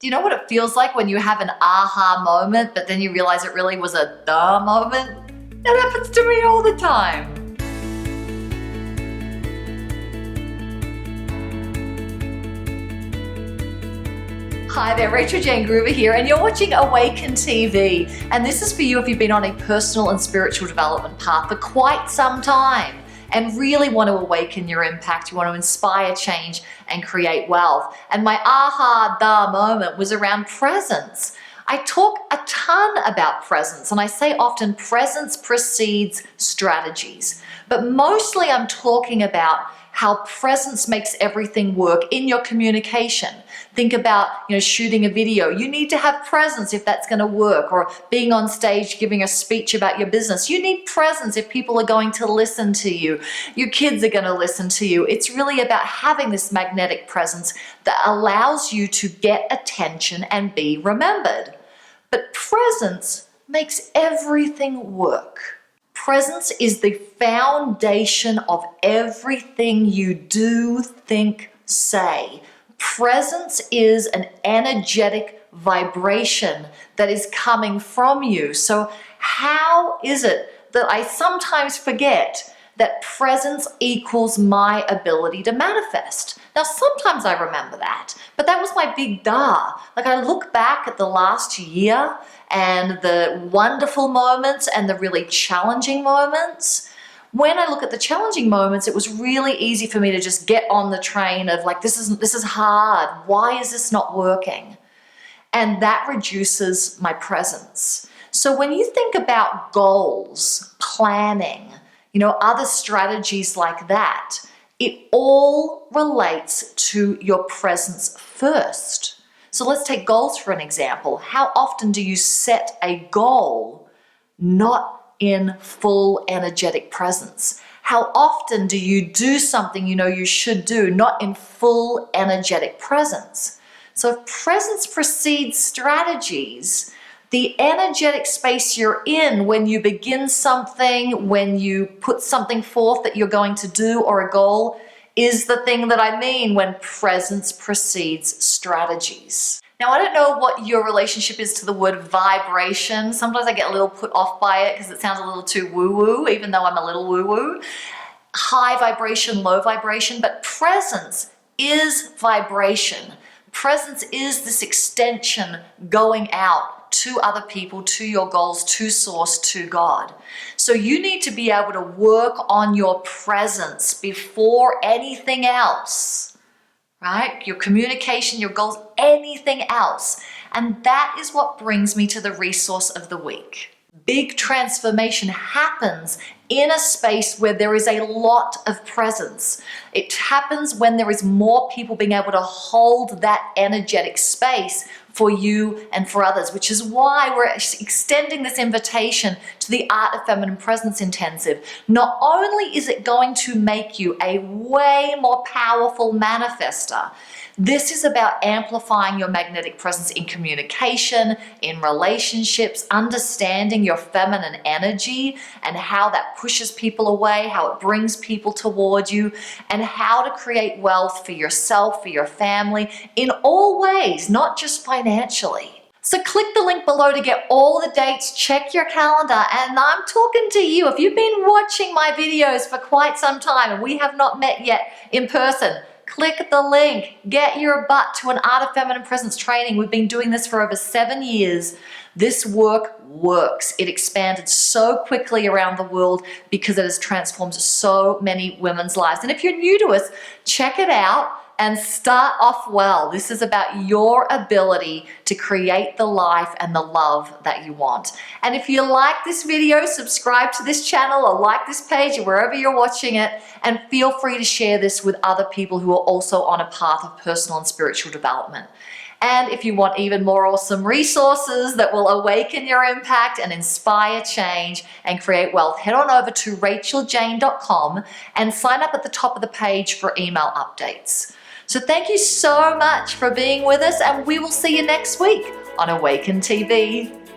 Do you know what it feels like when you have an aha moment, but then you realize it really was a duh moment? That happens to me all the time. Hi there, Rachael-Jayne Groover here, and you're watching Awaken TV. And this is for you if you've been on a personal and spiritual development path for quite some time and really want to awaken your impact. You want to inspire change and create wealth. And my aha da moment was around presence. I talk a ton about presence, and I say often presence precedes strategies. But mostly I'm talking about how presence makes everything work in your communication. Think about, shooting a video. You need to have presence if that's going to work, or being on stage giving a speech about your business. You need presence if people are going to listen to you. Your kids are going to listen to you. It's really about having this magnetic presence that allows you to get attention and be remembered. But presence makes everything work. Presence is the foundation of everything you do, think, say. Presence is an energetic vibration that is coming from you. So how is it that I sometimes forget that presence equals my ability to manifest? Now, sometimes I remember that, but that was my big duh. Like, I look back at the last year and the wonderful moments and the really challenging moments. When I look at the challenging moments, it was really easy for me to just get on the train of like, this is hard. Why is this not working? And that reduces my presence. So when you think about goals, planning, other strategies like that, it all relates to your presence first. So let's take goals for an example. How often do you set a goal not in full energetic presence? How often do you do something you should do not in full energetic presence? So if presence precedes strategies, the energetic space you're in when you begin something, when you put something forth that you're going to do or a goal, is the thing that I mean when presence precedes strategies. Now, I don't know what your relationship is to the word vibration. Sometimes I get a little put off by it because it sounds a little too woo-woo, even though I'm a little woo-woo. High vibration, low vibration, but presence is vibration. Presence is this extension going out to other people, to your goals, to source, to God. So you need to be able to work on your presence before anything else, right? Your communication, your goals, anything else. And that is what brings me to the resource of the week. Big transformation happens in a space where there is a lot of presence. It happens when there is more people being able to hold that energetic space for you and for others, which is why we're extending this invitation to the Art of Feminine Presence Intensive. Not only is it going to make you a way more powerful manifester, this is about amplifying your magnetic presence in communication, in relationships, understanding your feminine energy and how that pushes people away, how it brings people toward you, and how to create wealth for yourself, for your family, in all ways, not just financially. So click the link below to get all the dates, check your calendar, and I'm talking to you. If you've been watching my videos for quite some time and we have not met yet in person, click the link, get your butt to an Art of Feminine Presence training. We've been doing this for over 7 years. This work works. It expanded so quickly around the world because it has transformed so many women's lives. And if you're new to us, check it out and start off well. This is about your ability to create the life and the love that you want. And if you like this video, subscribe to this channel or like this page or wherever you're watching it, and feel free to share this with other people who are also on a path of personal and spiritual development. And if you want even more awesome resources that will awaken your impact and inspire change and create wealth, head on over to Rachael-Jayne.com and sign up at the top of the page for email updates. So thank you so much for being with us, and we will see you next week on Awaken TV.